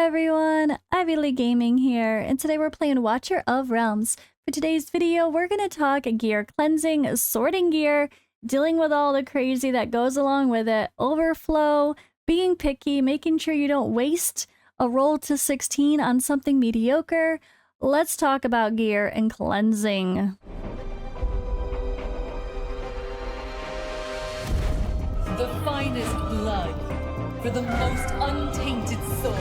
everyone, Ivy Lee Gaming here, and today we're playing Watcher of Realms. For today's video, we're going to talk gear cleansing, sorting gear, dealing with all the crazy that goes along with it, overflow, being picky, making sure you don't waste a roll to 16 on something mediocre. Let's talk about gear and cleansing. The finest blood for the most untainted soul.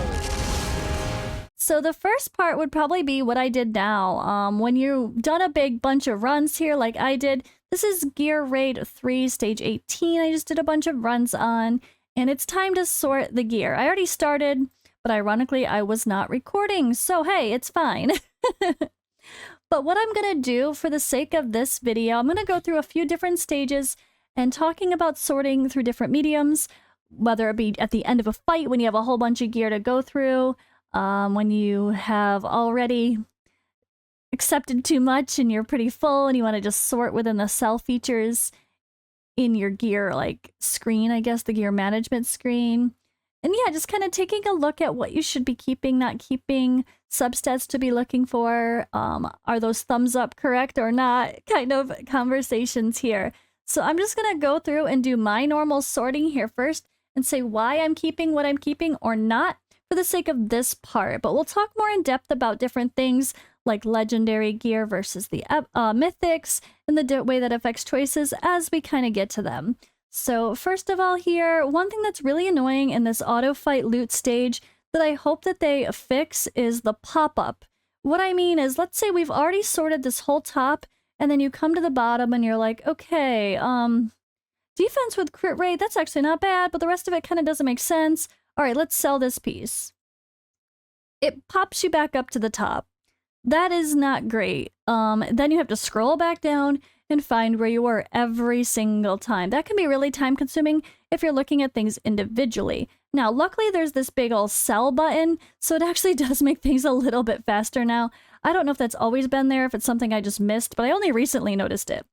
So the first part would probably be what I did now. When you've done a big bunch of runs here like I did, this is Gear Raid 3, Stage 18. I just did a bunch of runs on, and it's time to sort the gear. I already started, but ironically, I was not recording, so hey, it's fine. But what I'm gonna do for the sake of this video, I'm gonna go through a few different stages and talking about sorting through different mediums, whether it be at the end of a fight when you have a whole bunch of gear to go through, when you have already accepted too much and you're pretty full and you want to just sort within the sell features in your gear like screen, I guess, the gear management screen. And yeah, just kind of taking a look at what you should be keeping, not keeping, substats to be looking for, are those thumbs up correct or not, kind of conversations here. So I'm just going to go through and do my normal sorting here first and say why I'm keeping what I'm keeping or not for the sake of this part. But we'll talk more in depth about different things like legendary gear versus the mythics and the way that affects choices as we kind of get to them. So first of all here, one thing that's really annoying in this auto fight loot stage that I hope that they fix is the pop-up. What I mean is, let's say we've already sorted this whole top, and then you come to the bottom and you're like, okay, defense with crit rate, that's actually not bad, but the rest of it kind of doesn't make sense. All right, let's sell this piece. It pops you back up to the top. That is not great. Then you have to scroll back down and find where you were every single time. That can be really time consuming if you're looking at things individually. Now, luckily there's this big old sell button, so it actually does make things a little bit faster now. I don't know if that's always been there, if it's something I just missed, but I only recently noticed it.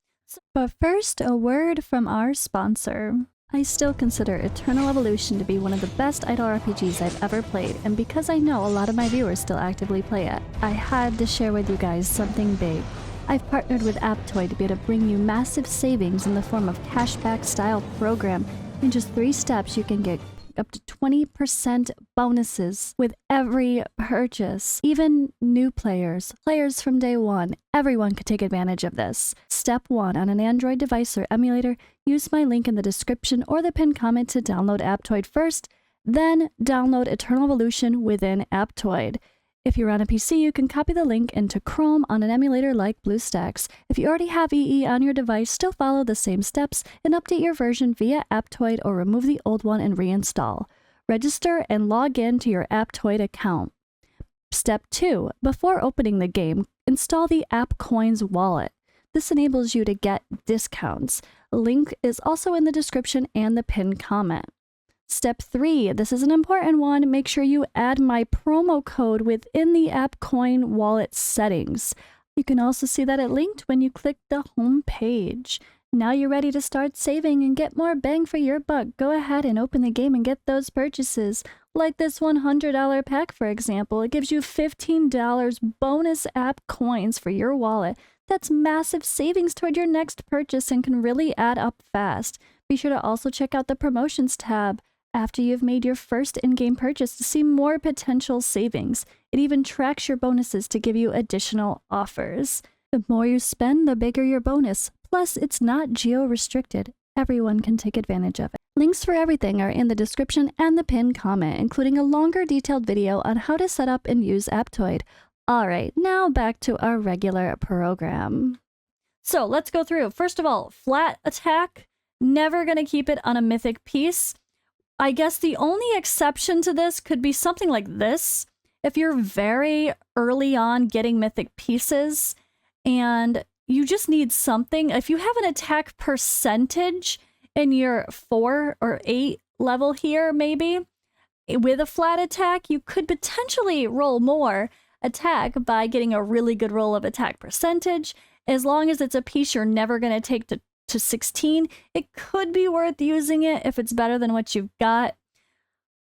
But first, a word from our sponsor. I still consider Eternal Evolution to be one of the best idle RPGs I've ever played, and because I know a lot of my viewers still actively play it, I had to share with you guys something big. I've partnered with Aptoide to be able to bring you massive savings in the form of cashback style program. In just 3 steps, you can get up to 20% bonuses with every purchase. Even new players from day one, everyone could take advantage of this. Step 1, on an Android device or emulator, use my link in the description or the pinned comment to download Aptoide first, then download Eternal Evolution within Aptoide. If you're on a PC, you can copy the link into Chrome on an emulator like BlueStacks. If you already have EE on your device, still follow the same steps and update your version via Aptoide or remove the old one and reinstall. Register and log in to your Aptoide account. Step 2. Before opening the game, install the AppCoins wallet. This enables you to get discounts. A link is also in the description and the pinned comment. Step 3, this is an important one, make sure you add my promo code within the AppCoin wallet settings. You can also see that it linked when you click the home page. Now you're ready to start saving and get more bang for your buck. Go ahead and open the game and get those purchases. Like this $100 pack, for example. It gives you $15 bonus app coins for your wallet. That's massive savings toward your next purchase and can really add up fast. Be sure to also check out the promotions tab after you've made your first in-game purchase to see more potential savings. It even tracks your bonuses to give you additional offers. The more you spend, the bigger your bonus. Plus, it's not geo-restricted. Everyone can take advantage of it. Links for everything are in the description and the pinned comment, including a longer detailed video on how to set up and use Aptoide. Alright, now back to our regular program. So let's go through. First of all, flat attack. Never gonna keep it on a mythic piece. I guess the only exception to this could be something like this. If you're very early on getting mythic pieces and you just need something, if you have an attack percentage in your 4 or 8 level here, maybe, with a flat attack, you could potentially roll more attack by getting a really good roll of attack percentage. As long as it's a piece you're never going to take to 16, it could be worth using it if it's better than what you've got.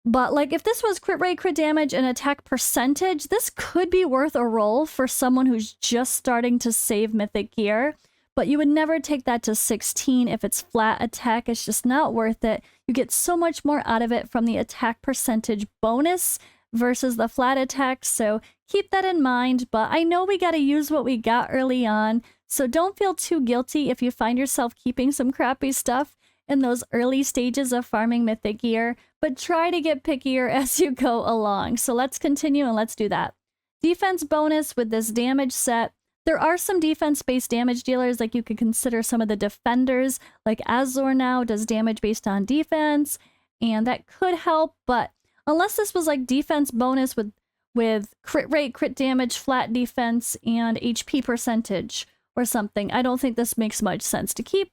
But like if this was crit rate, crit damage, and attack percentage, this could be worth a roll for someone who's just starting to save mythic gear. But you would never take that to 16 if it's flat attack. It's just not worth it. You get so much more out of it from the attack percentage bonus versus the flat attack. So keep that in mind. But I know we got to use what we got early on. So don't feel too guilty if you find yourself keeping some crappy stuff in those early stages of farming mythic gear. But try to get pickier as you go along. So let's continue and let's do that. Defense bonus with this damage set. There are some defense-based damage dealers, like you could consider some of the defenders, like Azor now does damage based on defense, and that could help, but unless this was like defense bonus with crit rate, crit damage, flat defense, and HP percentage or something, I don't think this makes much sense to keep.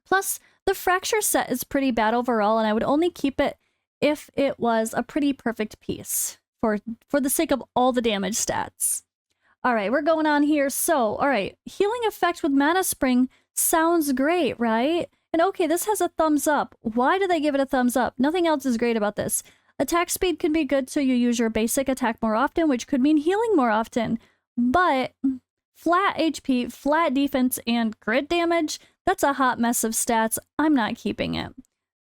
Plus, the fracture set is pretty bad overall, and I would only keep it if it was a pretty perfect piece for the sake of all the damage stats. All right, we're going on here. So, all right, healing effect with Mana Spring sounds great, right? And okay, this has a thumbs up. Why do they give it a thumbs up? Nothing else is great about this. Attack speed can be good, so you use your basic attack more often, which could mean healing more often. But flat HP, flat defense, and crit damage, that's a hot mess of stats. I'm not keeping it.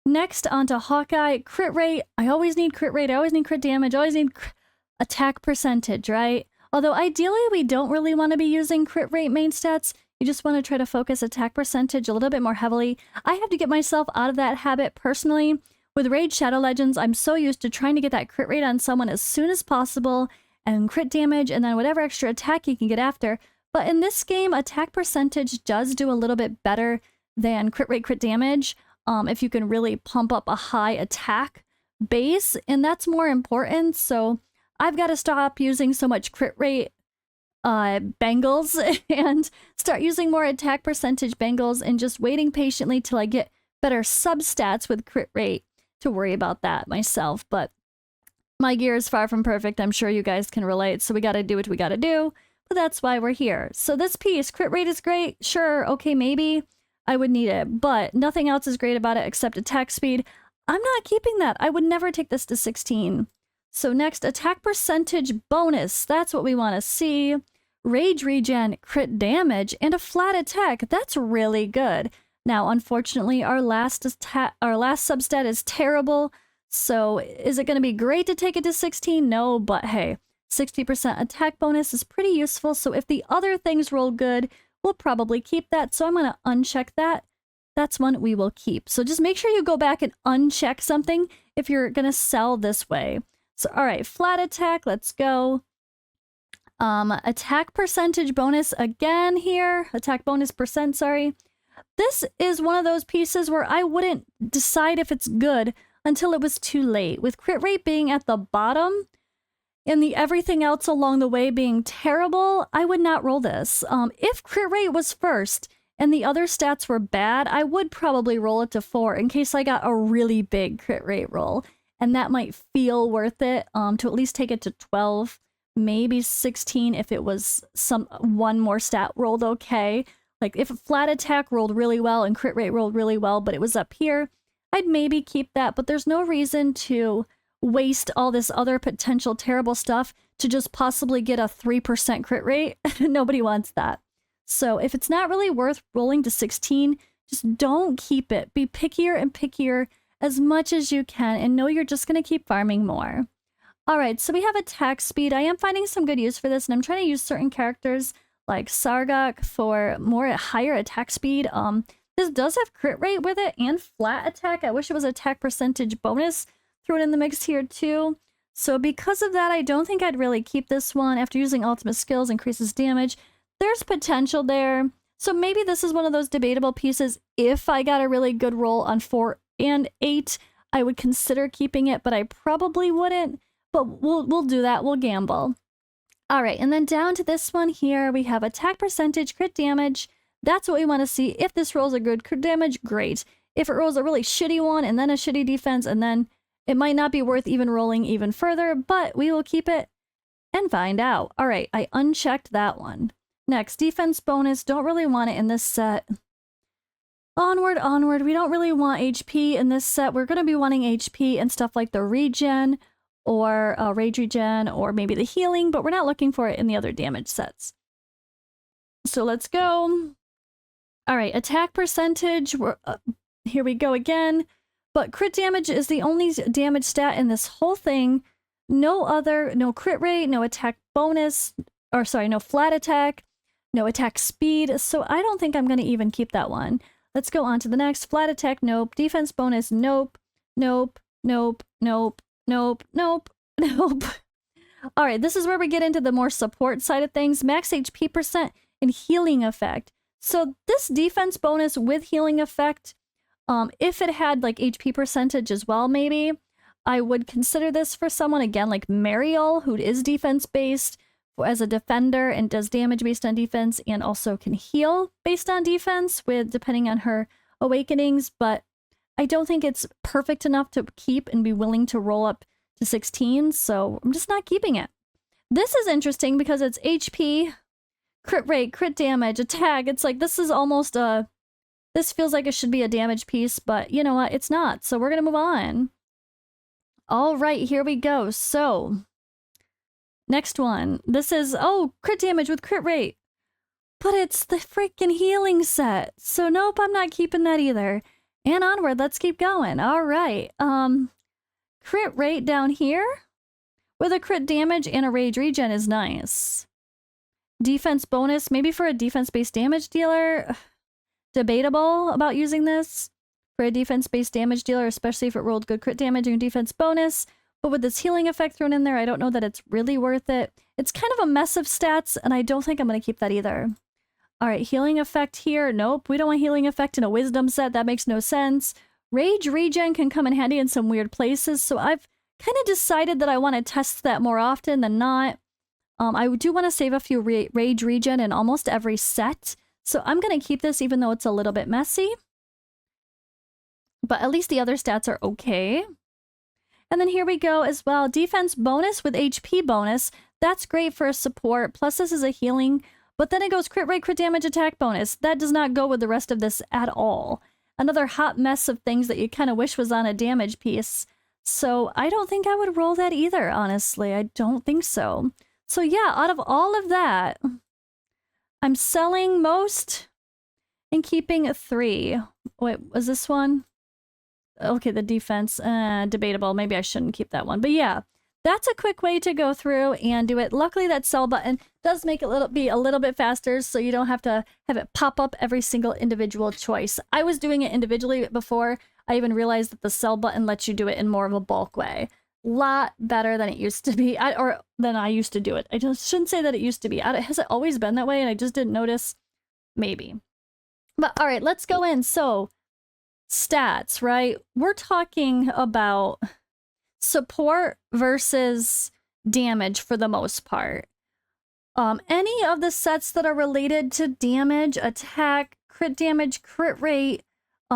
Next, onto Hawkeye. Crit rate. I always need crit rate. I always need crit damage. I always need attack percentage, right? Although ideally we don't really want to be using crit rate main stats. You just want to try to focus attack percentage a little bit more heavily. I have to get myself out of that habit personally. With Raid Shadow Legends, I'm so used to trying to get that crit rate on someone as soon as possible and crit damage and then whatever extra attack you can get after. But in this game, attack percentage does do a little bit better than crit rate, crit damage if you can really pump up a high attack base, and that's more important. So I've got to stop using so much crit rate bangles and start using more attack percentage bangles and just waiting patiently till I get better substats with crit rate to worry about that myself. But my gear is far from perfect. I'm sure you guys can relate. So we got to do what we got to do. But that's why we're here. So this piece, crit rate is great. Sure. Okay, maybe I would need it, but nothing else is great about it except attack speed. I'm not keeping that. I would never take this to 16. So next, attack percentage bonus. That's what we want to see. Rage regen, crit damage, and a flat attack. That's really good. Now, unfortunately, our last substat is terrible. So is it going to be great to take it to 16? No, but hey, 60% attack bonus is pretty useful. So if the other things roll good, we'll probably keep that. So I'm going to uncheck that. That's one we will keep. So just make sure you go back and uncheck something if you're going to sell this way. So, all right, flat attack, let's go. Attack percentage bonus again here. Attack bonus percent, sorry. This is one of those pieces where I wouldn't decide if it's good until it was too late. With crit rate being at the bottom and the everything else along the way being terrible, I would not roll this. If crit rate was first and the other stats were bad, I would probably roll it to 4 in case I got a really big crit rate roll. And that might feel worth it to at least take it to 12, maybe 16 if it was one more stat rolled okay. Like if a flat attack rolled really well and crit rate rolled really well, but it was up here, I'd maybe keep that. But there's no reason to waste all this other potential terrible stuff to just possibly get a 3% crit rate. Nobody wants that. So if it's not really worth rolling to 16, just don't keep it. Be pickier and pickier as much as you can and know you're just going to keep farming more. All right, so we have attack speed. I am finding some good use for this, and I'm trying to use certain characters like Sargok for more higher attack speed. This does have crit rate with it and flat attack. I wish it was attack percentage bonus. Throw it in the mix here too. So because of that, I don't think I'd really keep this one. After using ultimate skills, increases damage. There's potential there. So maybe this is one of those debatable pieces. If I got a really good roll on 4 and 8, I would consider keeping it, but I probably wouldn't. But we'll do that. We'll gamble. All right, and then down to this one here, we have attack percentage, crit damage. That's what we want to see. If this rolls a good crit damage, great. If it rolls a really shitty one and then a shitty defense, and then it might not be worth even rolling even further, but we will keep it and find out. All right, I unchecked that one. Next, defense bonus. Don't really want it in this set. Onward, onward. We don't really want HP in this set. We're going to be wanting HP and stuff like the regen or rage regen or maybe the healing, but we're not looking for it in the other damage sets. So let's go. All right, attack percentage. Here we go again. But crit damage is the only damage stat in this whole thing. No crit rate, no attack bonus, or sorry, no flat attack, no attack speed. So I don't think I'm going to even keep that one. Let's go on to the next. Flat attack, nope. Defense bonus, nope. Nope, nope, nope, nope, nope, nope. All right, this is where we get into the more support side of things. Max HP percent and healing effect. So this defense bonus with healing effect, if it had like HP percentage as well, maybe, I would consider this for someone, again, like Mariel, who is defense-based as a defender and does damage based on defense and also can heal based on defense with depending on her awakenings, but I don't think it's perfect enough to keep and be willing to roll up to 16, so I'm just not keeping it. This is interesting because it's HP, crit rate, crit damage, attack. It's like this is almost a... This feels like it should be a damage piece, but you know what? It's not, so we're going to move on. All right, here we go. So, next one. This is, oh, crit damage with crit rate. But it's the freaking healing set. So nope, I'm not keeping that either. And onward, let's keep going. All right. Crit rate down here with a crit damage and a rage regen is nice. Defense bonus, maybe for a defense-based damage dealer. Debatable about using this for a defense-based damage dealer, especially if it rolled good crit damage and defense bonus. But with this healing effect thrown in there, I don't know that it's really worth it. It's kind of a mess of stats, and I don't think I'm going to keep that either. All right, healing effect here. Nope, we don't want healing effect in a wisdom set. That makes no sense. Rage regen can come in handy in some weird places, so I've kind of decided that I want to test that more often than not. I do want to save a few rage regen in almost every set, so I'm going to keep this even though it's a little bit messy. But at least the other stats are okay. And then here we go as well. Defense bonus with HP bonus. That's great for a support. Plus this is a healing. But then it goes crit rate, crit damage, attack bonus. That does not go with the rest of this at all. Another hot mess of things that you kind of wish was on a damage piece. So I don't think I would roll that either, honestly. I don't think so. So yeah, out of all of that, I'm selling most and keeping 3. Wait, was this one? Okay, the defense, debatable. Maybe I shouldn't keep that one. But yeah, that's a quick way to go through and do it. Luckily, that sell button does make it be a little bit faster, so you don't have to have it pop up every single individual choice. I was doing it individually before I even realized that the sell button lets you do it in more of a bulk way. Lot better than it used to be, or than I used to do it. I just shouldn't say that it used to be. Has it always been that way and I just didn't notice? Maybe. But all right, let's go in. So, stats, right? We're talking about support versus damage for the most part. Any of the sets that are related to damage, attack, crit damage, crit rate,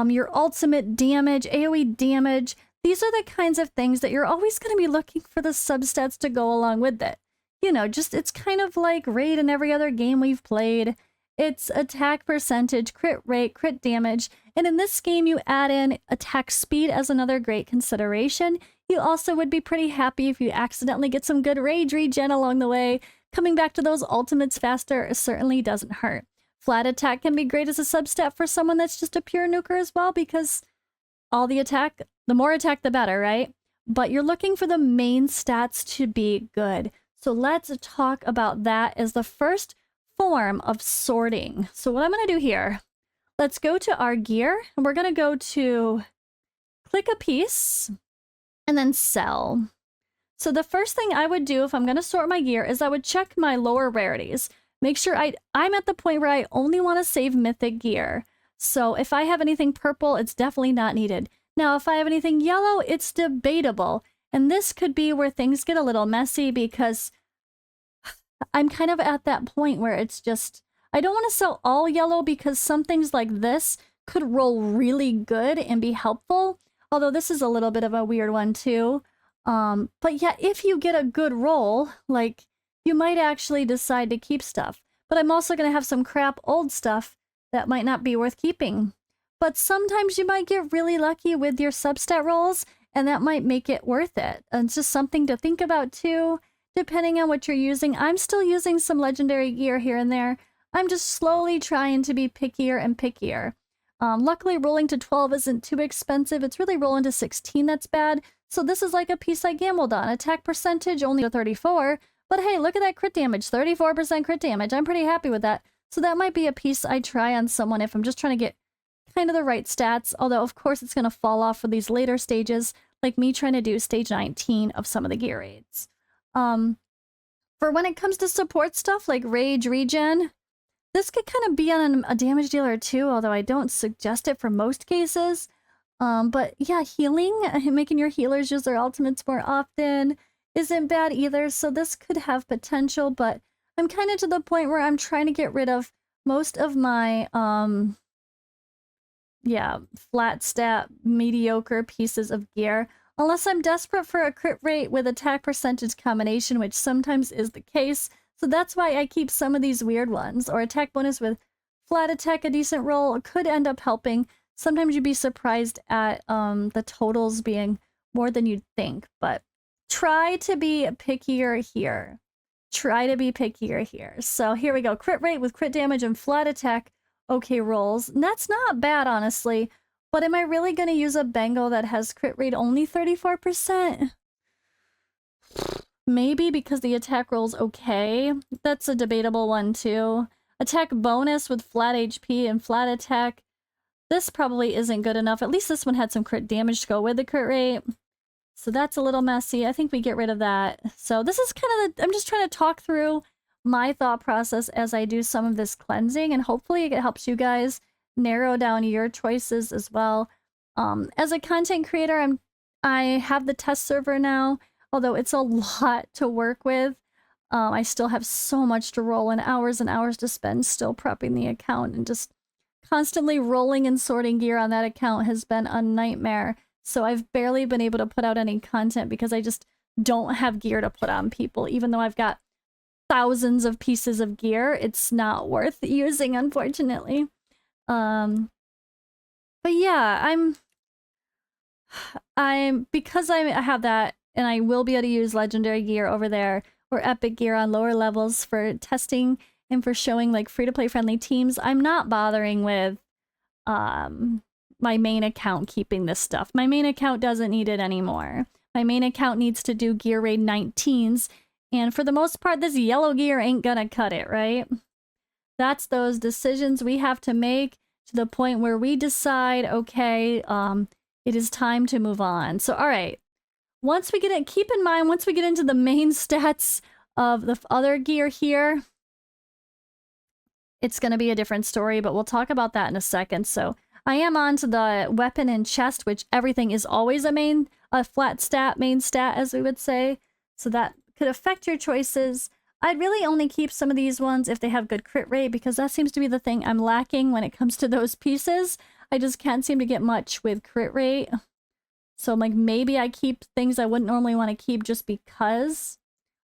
your ultimate damage, AoE damage, these are the kinds of things that you're always going to be looking for the substats to go along with it. You know, just it's kind of like raid in every other game we've played. It's attack percentage, crit rate, crit damage, and in this game you add in attack speed as another great consideration. You also would be pretty happy if you accidentally get some good rage regen along the way. Coming back to those ultimates faster certainly doesn't hurt. Flat attack can be great as a substat for someone that's just a pure nuker as well, because all the attack, the more attack the better, right? But you're looking for the main stats to be good. So let's talk about that as the first form of sorting. So what I'm going to do here, let's go to our gear, and we're going to go to click a piece and then sell. So the first thing I would do if I'm going to sort my gear is I would check my lower rarities. Make sure I'm at the point where I only want to save mythic gear. So if I have anything purple, it's definitely not needed. Now, if I have anything yellow, it's debatable. And this could be where things get a little messy because I'm kind of at that point where it's just, I don't want to sell all yellow because some things like this could roll really good and be helpful. Although this is a little bit of a weird one too. But yeah, if you get a good roll, like you might actually decide to keep stuff. But I'm also going to have some crap old stuff that might not be worth keeping. but sometimes you might get really lucky with your substat rolls, and that might make it worth it. And it's just something to think about too, depending on what you're using. I'm still using some legendary gear here and there. I'm just slowly trying to be pickier and pickier. Luckily, rolling to 12 isn't too expensive. It's really rolling to 16 that's bad. So this is like a piece I gambled on. Attack percentage only to 34. But hey, look at that crit damage. 34% crit damage. I'm pretty happy with that. So that might be a piece I try on someone if I'm just trying to get kind of the right stats. Although, of course, it's going to fall off for these later stages, like me trying to do stage 19 of some of the gear raids. For when it comes to support stuff like rage regen, this could kind of be on a damage dealer too, although I don't suggest it for most cases. But yeah, healing, making your healers use their ultimates more often isn't bad either. So this could have potential, but I'm kind of to the point where I'm trying to get rid of most of my, yeah, flat stat, mediocre pieces of gear. Unless I'm desperate for a crit rate with attack percentage combination, which sometimes is the case. So that's why I keep some of these weird ones. Or attack bonus with flat attack, a decent roll, could end up helping. Sometimes you'd be surprised at the totals being more than you'd think. But try to be pickier here. Try to be pickier here. So here we go. Crit rate with crit damage and flat attack. Okay, rolls. And that's not bad, honestly. But am I really going to use a Bengal that has crit rate only 34%? Maybe because the attack roll's okay. That's a debatable one too. Attack bonus with flat HP and flat attack. This probably isn't good enough. At least this one had some crit damage to go with the crit rate. So that's a little messy. I think we get rid of that. So this is kind of I'm just trying to talk through my thought process as I do some of this cleansing, and hopefully it helps you guys narrow down your choices as well. As a content creator, I have the test server now, although it's a lot to work with. I still have so much to roll and hours to spend still prepping the account, and just constantly rolling and sorting gear on that account has been a nightmare. So I've barely been able to put out any content because I just don't have gear to put on people. Even though I've got thousands of pieces of gear, it's not worth using, unfortunately. But yeah, because I have that, and I will be able to use legendary gear over there or epic gear on lower levels for testing and for showing like free-to-play friendly teams. I'm not bothering with my main account keeping this stuff. My main account doesn't need it anymore. My main account needs to do gear raid 19s, and for the most part, this yellow gear ain't gonna cut it, right? That's those decisions we have to make to the point where we decide, okay, it is time to move on. So, all right, once we get it, keep in mind, once we get into the main stats of the other gear here, it's going to be a different story, but we'll talk about that in a second. So I am on to the weapon and chest, which everything is always a flat stat, main stat, as we would say. So that could affect your choices. I'd really only keep some of these ones if they have good crit rate, because that seems to be the thing I'm lacking when it comes to those pieces. I just can't seem to get much with crit rate. So I'm like, maybe I keep things I wouldn't normally want to keep just because.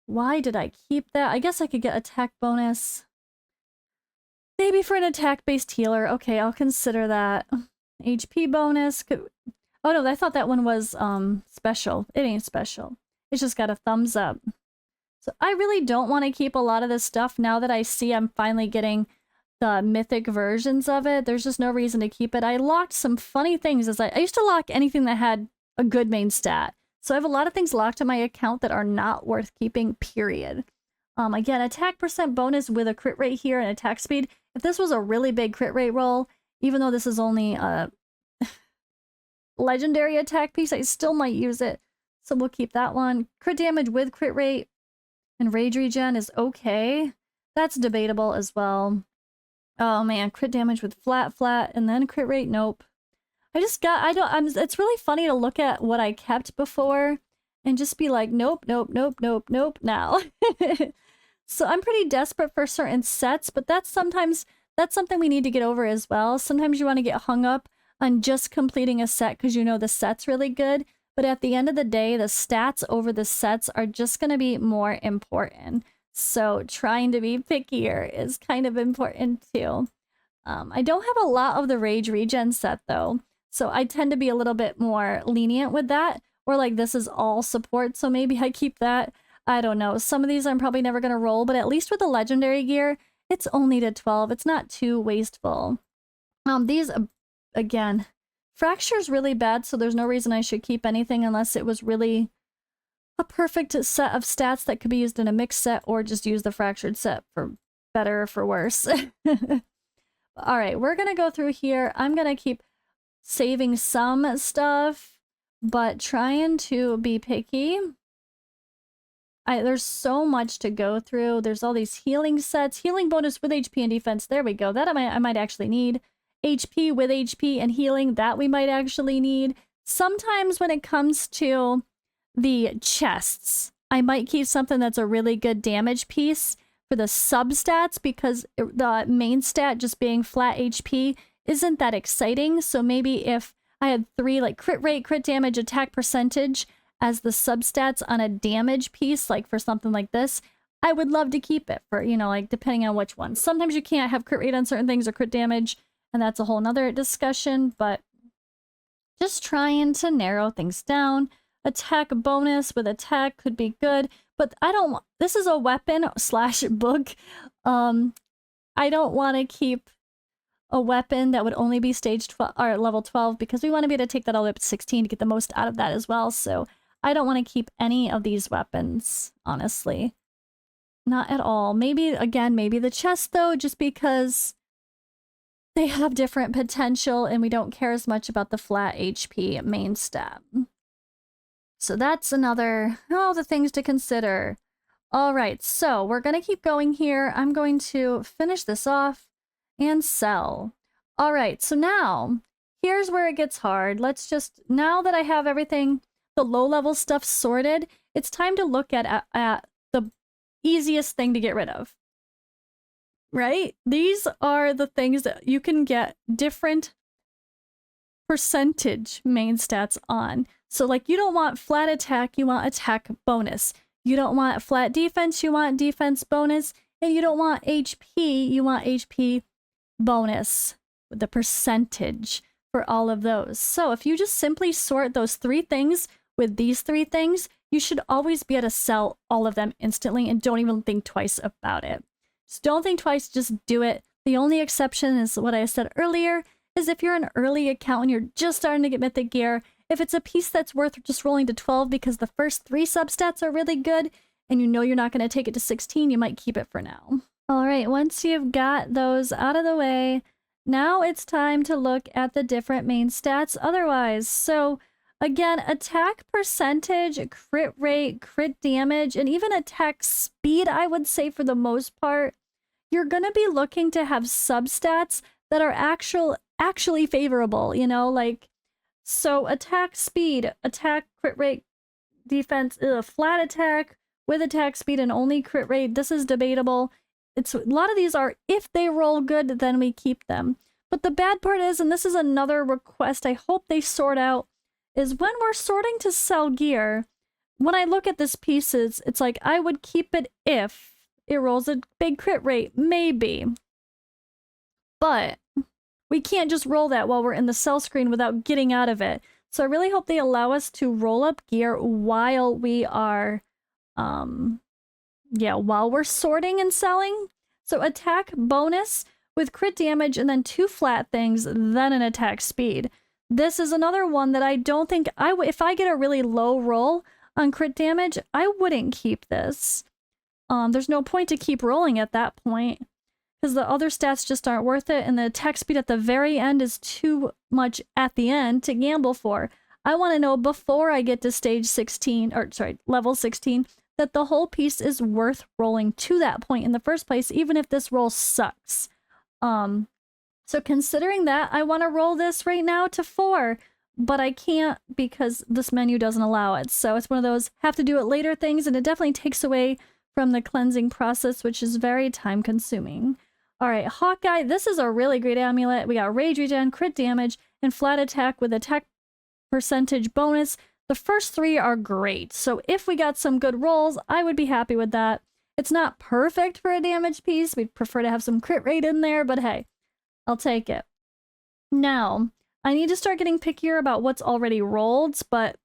Why did I keep that? I guess I could get attack bonus. Maybe for an attack-based healer. Okay, I'll consider that. HP bonus. Oh no, I thought that one was special. It ain't special. It's just got a thumbs up. So I really don't want to keep a lot of this stuff now that I see I'm finally getting the mythic versions of it. There's just no reason to keep it. I locked some funny things. I used to lock anything that had a good main stat. So I have a lot of things locked in my account that are not worth keeping, period. Again, attack percent bonus with a crit rate here and attack speed. If this was a really big crit rate roll, even though this is only a legendary attack piece, I still might use it. So we'll keep that one. Crit damage with crit rate and rage regen is okay. That's debatable as well. Oh man, crit damage with flat, and then crit rate, nope. It's really funny to look at what I kept before and just be like, nope now. So I'm pretty desperate for certain sets, but that's something we need to get over as well. Sometimes you want to get hung up on just completing a set because you know the set's really good, but at the end of the day, the stats over the sets are just going to be more important. So trying to be pickier is kind of important too. I don't have a lot of the Rage Regen set though, so I tend to be a little bit more lenient with that. Or like this is all support, so maybe I keep that. I don't know. Some of these I'm probably never going to roll, but at least with the legendary gear, it's only to 12. It's not too wasteful. These, again, Fracture's really bad, so there's no reason I should keep anything unless it was really a perfect set of stats that could be used in a mixed set, or just use the Fractured set for better or for worse. All right, we're going to go through here. I'm going to keep saving some stuff, but trying to be picky. There's so much to go through. There's all these healing sets. Healing bonus with HP and defense. There we go. That I might actually need. HP with HP and healing. That we might actually need. Sometimes when it comes to the chests, I might keep something that's a really good damage piece for the substats, because the main stat just being flat HP isn't that exciting. So maybe if I had 3 like crit rate, crit damage, attack percentage as the substats on a damage piece, like for something like this, I would love to keep it for, you know, like depending on which one. Sometimes you can't have crit rate on certain things or crit damage, and that's a whole nother discussion, but just trying to narrow things down. Attack bonus with attack could be good, but I don't want, this is a weapon slash book. I don't want to keep a weapon that would only be stage 12 or level 12, because we want to be able to take that all the way up to 16 to get the most out of that as well. So I don't want to keep any of these weapons, honestly. Not at all. Maybe, again, maybe the chest though, just because they have different potential and we don't care as much about the flat HP main stat. So that's another, all the things to consider. All right, so we're going to keep going here. I'm going to finish this off and sell. All right, so now here's where it gets hard. Let's just, now that I have everything, the low level stuff sorted, it's time to look at the easiest thing to get rid of. Right? These are the things that you can get different percentage main stats on. So like you don't want flat attack, you want attack bonus. You don't want flat defense, you want defense bonus. And you don't want HP, you want HP bonus with the percentage for all of those. So if you just simply sort those 3 things with these 3 things, you should always be able to sell all of them instantly and don't even think twice about it. Just don't think twice, just do it. The only exception is what I said earlier, is if you're an early account and you're just starting to get mythic gear, if it's a piece that's worth just rolling to 12 because the first 3 substats are really good and you know you're not going to take it to 16, you might keep it for now. All right, once you've got those out of the way, now it's time to look at the different main stats otherwise. So again, attack percentage, crit rate, crit damage, and even attack speed, I would say for the most part, you're going to be looking to have substats that are actually favorable, you know, like, so attack speed, attack crit rate, defense, flat attack with attack speed and only crit rate. This is debatable. It's a lot of these are, if they roll good, then we keep them. But the bad part is, and this is another request I hope they sort out, is when we're sorting to sell gear, when I look at this pieces, it's like I would keep it if it rolls a big crit rate, maybe. But we can't just roll that while we're in the sell screen without getting out of it. So I really hope they allow us to roll up gear while we are, while we're sorting and selling. So attack bonus with crit damage and then 2 flat things, then an attack speed. This is another one that I don't think if I get a really low roll on crit damage, I wouldn't keep this. There's no point to keep rolling at that point, because the other stats just aren't worth it, and the attack speed at the very end is too much at the end to gamble for. I want to know before I get to stage 16, or sorry, level 16, that the whole piece is worth rolling to that point in the first place, even if this roll sucks. So considering that, I want to roll this right now to 4, but I can't because this menu doesn't allow it. So it's one of those have to do it later things, and it definitely takes away from the cleansing process, which is very time consuming. All right, Hawkeye, this is a really great amulet. We got Rage Regen, crit damage, and flat attack with attack percentage bonus. The first 3 are great. So if we got some good rolls, I would be happy with that. It's not perfect for a damage piece. We'd prefer to have some crit rate in there, but hey, I'll take it. Now, I need to start getting pickier about what's already rolled, but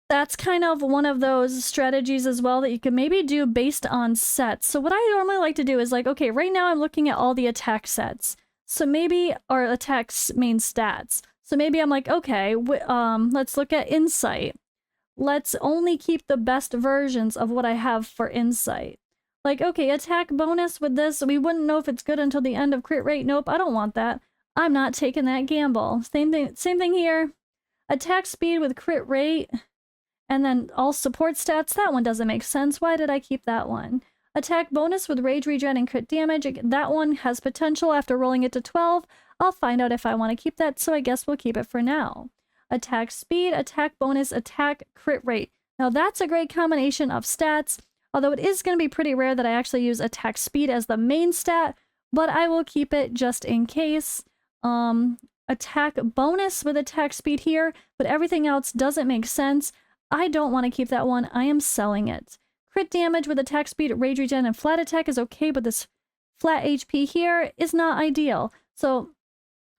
that's kind of one of those strategies as well that you can maybe do based on sets. So what I normally like to do is like, okay, right now I'm looking at all the attack sets. So maybe our attack's main stats. So maybe I'm like, okay, let's look at insight. Let's only keep the best versions of what I have for insight. Like, okay, attack bonus with this, we wouldn't know if it's good until the end of crit rate. Nope, I don't want that. I'm not taking that gamble. Same thing here. Attack speed with crit rate. And then all support stats, that one doesn't make sense. Why did I keep that one? Attack bonus with rage regen and crit damage. That one has potential after rolling it to 12. I'll find out if I want to keep that, so I guess we'll keep it for now. Attack speed, attack bonus, attack crit rate. Now that's a great combination of stats, although it is going to be pretty rare that I actually use attack speed as the main stat, but I will keep it just in case. Attack bonus with attack speed here, but everything else doesn't make sense. I don't want to keep that one. I am selling it. Crit damage with attack speed, rage regen, and flat attack is okay, but this flat HP here is not ideal. So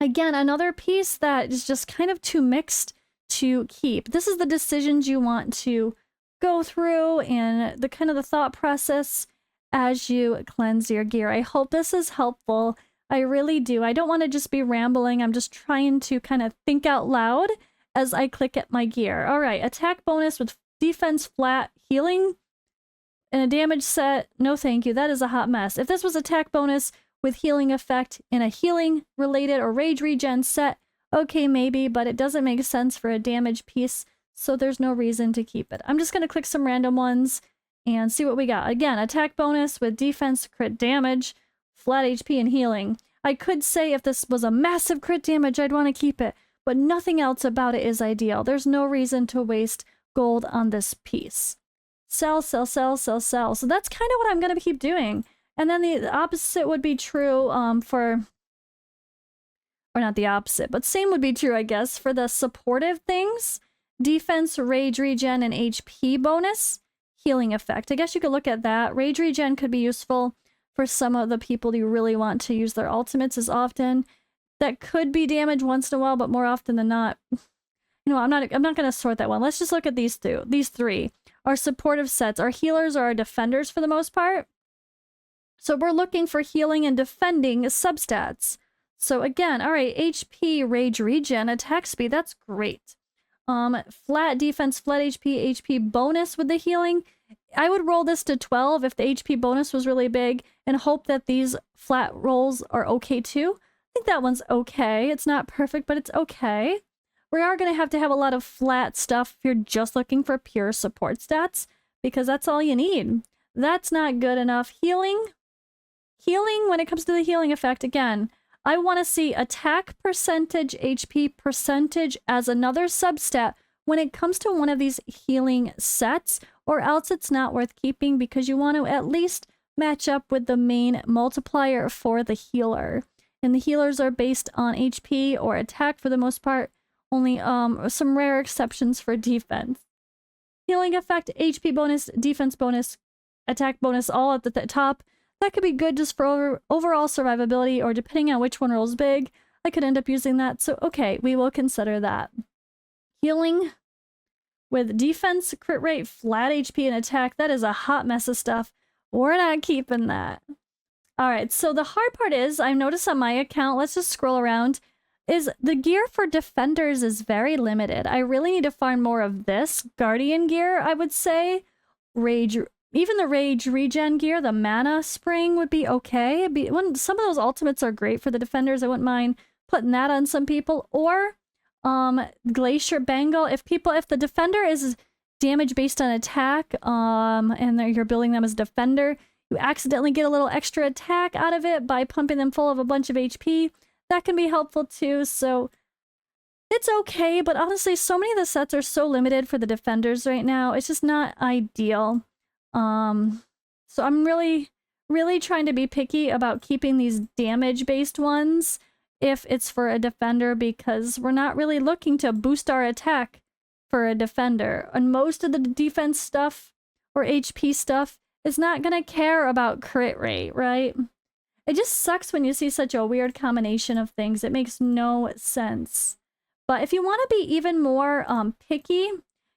again, another piece that is just kind of too mixed to keep. This is the decisions you want to go through and the kind of the thought process as you cleanse your gear. I hope this is helpful. I really do. I don't want to just be rambling. I'm just trying to kind of think out loud as I click at my gear. All right, attack bonus with defense flat, healing, and a damage set. No thank you, that is a hot mess. If this was attack bonus with healing effect in a healing related or rage regen set, okay, maybe, but it doesn't make sense for a damage piece, so there's no reason to keep it. I'm just gonna click some random ones and see what we got. Again, attack bonus with defense, crit damage, flat HP, and healing. I could say if this was a massive crit damage, I'd want to keep it, but nothing else about it is ideal. There's no reason to waste gold on this piece. Sell, sell, sell, sell, sell. So that's kind of what I'm going to keep doing. And then the opposite would be true or not the opposite, but same would be true, I guess, for the supportive things. Defense, rage regen, and HP bonus. Healing effect. I guess you could look at that. Rage regen could be useful for some of the people you really want to use their ultimates as often. That could be damage once in a while, but more often than not, you know, I'm not going to sort that one. Let's just look at these two. These three are supportive sets. Our healers are our defenders for the most part. So we're looking for healing and defending substats. So again, all right, HP, rage regen, attack speed, that's great. Flat defense, flat HP bonus with the healing. I would roll this to 12 if the HP bonus was really big and hope that these flat rolls are okay too. I think that one's okay. It's not perfect, but it's okay. We are going to have a lot of flat stuff if you're just looking for pure support stats, because that's all you need. That's not good enough. Healing, when it comes to the healing effect, again, I want to see attack percentage, HP percentage as another substat when it comes to one of these healing sets, or else it's not worth keeping because you want to at least match up with the main multiplier for the healer. And the healers are based on HP or attack for the most part, only some rare exceptions for defense. Healing effect, HP bonus, defense bonus, attack bonus, all at the top. That could be good just for overall survivability, or depending on which one rolls big, I could end up using that. So okay, we will consider that. Healing with defense, crit rate, flat HP, and attack, that is a hot mess of stuff. We're not keeping that. Alright, so the hard part is, I noticed on my account, let's just scroll around, is the gear for defenders is very limited. I really need to find more of this guardian gear, I would say. Even the rage regen gear, the mana spring would be okay. Some of those ultimates are great for the defenders, I wouldn't mind putting that on some people. Or Glacier Bangle. If the defender is damage based on attack, and you're building them as defender, you accidentally get a little extra attack out of it by pumping them full of a bunch of HP. That can be helpful too, so it's okay, but honestly, so many of the sets are so limited for the defenders right now, it's just not ideal. So I'm really, really trying to be picky about keeping these damage-based ones if it's for a defender, because we're not really looking to boost our attack for a defender. And most of the defense stuff or HP stuff is not going to care about crit rate, right? It just sucks when you see such a weird combination of things. It makes no sense. But if you want to be even more picky,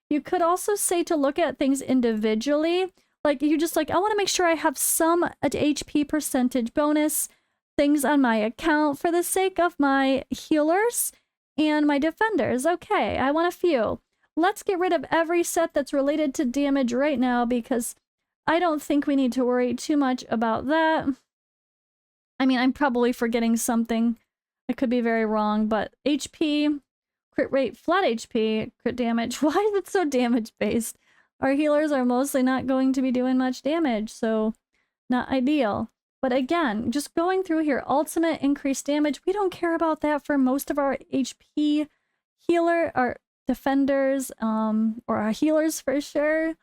you could also say to look at things individually. Like you just like, I want to make sure I have some HP percentage bonus things on my account for the sake of my healers and my defenders. Okay, I want a few. Let's get rid of every set that's related to damage right now because I don't think we need to worry too much about that. I mean, I'm probably forgetting something. I could be very wrong, but HP, crit rate, flat HP, crit damage. Why is it so damage based? Our healers are mostly not going to be doing much damage, so not ideal. But again, just going through here, ultimate increased damage. We don't care about that for most of our HP healer, our defenders, or our healers for sure.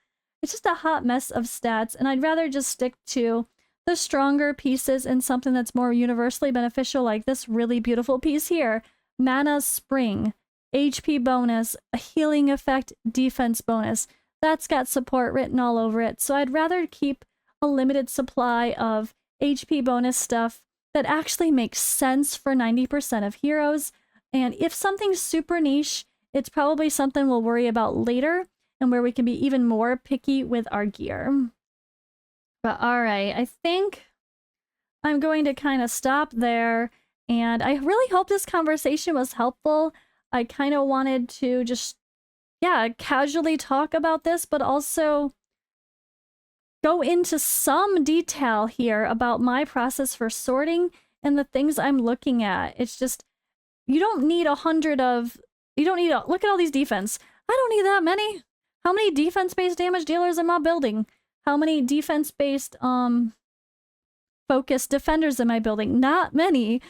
It's just a hot mess of stats, and I'd rather just stick to the stronger pieces and something that's more universally beneficial, like this really beautiful piece here. Mana Spring, HP bonus, a healing effect, defense bonus. That's got support written all over it, so I'd rather keep a limited supply of HP bonus stuff that actually makes sense for 90% of heroes. And if something's super niche, it's probably something we'll worry about later and where we can be even more picky with our gear. But alright, I think I'm going to kind of stop there. And I really hope this conversation was helpful. I kind of wanted to just, yeah, casually talk about this, but also go into some detail here about my process for sorting and the things I'm looking at. It's just, you don't need 100 of, you don't need, look at all these defense. I don't need that many. How many defense-based damage dealers am I building? How many defense-based, focused defenders am I building? Not many.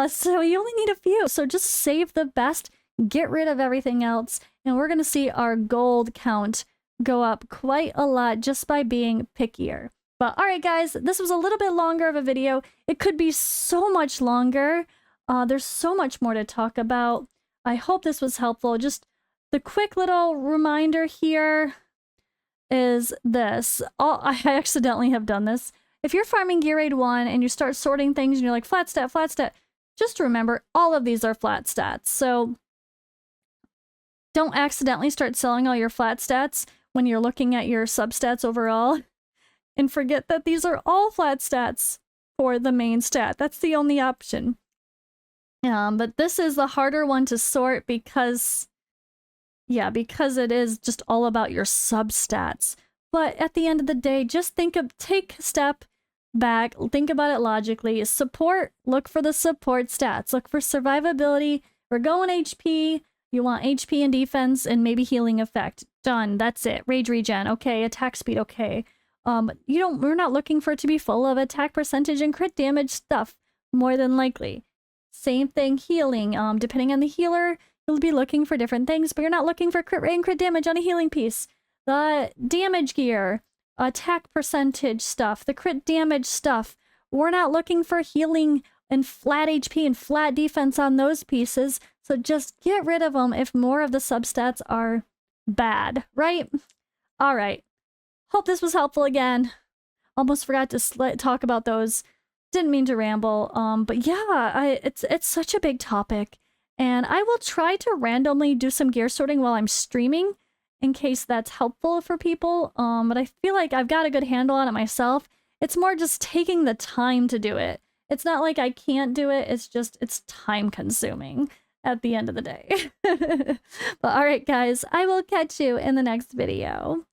So you only need a few. So just save the best, get rid of everything else, and we're going to see our gold count go up quite a lot just by being pickier. But alright guys, this was a little bit longer of a video. It could be so much longer. There's so much more to talk about. I hope this was helpful. Just the quick little reminder here is this. I accidentally have done this. If you're farming Gear Raid 1 and you start sorting things and you're like, flat stat, just remember all of these are flat stats. So don't accidentally start selling all your flat stats when you're looking at your substats overall. And forget that these are all flat stats for the main stat. That's the only option. But this is the harder one to sort because, yeah, because it is just all about your substats. But at the end of the day, just take a step back, think about it logically. Support, look for the support stats. Look for survivability. We're going HP. You want HP and defense and maybe healing effect. Done. That's it. Rage regen. Okay. Attack speed. Okay. We're not looking for it to be full of attack percentage and crit damage stuff, more than likely. Same thing, healing. Depending on the healer, you'll be looking for different things, but you're not looking for crit rate and crit damage on a healing piece. The damage gear, attack percentage stuff, the crit damage stuff. We're not looking for healing and flat HP and flat defense on those pieces, so just get rid of them if more of the substats are bad, right? Alright. Hope this was helpful again. Almost forgot to talk about those. Didn't mean to ramble. But yeah, it's such a big topic. And I will try to randomly do some gear sorting while I'm streaming in case that's helpful for people. But I feel like I've got a good handle on it myself. It's more just taking the time to do it. It's not like I can't do it. It's just, it's time consuming at the end of the day. But alright guys, I will catch you in the next video.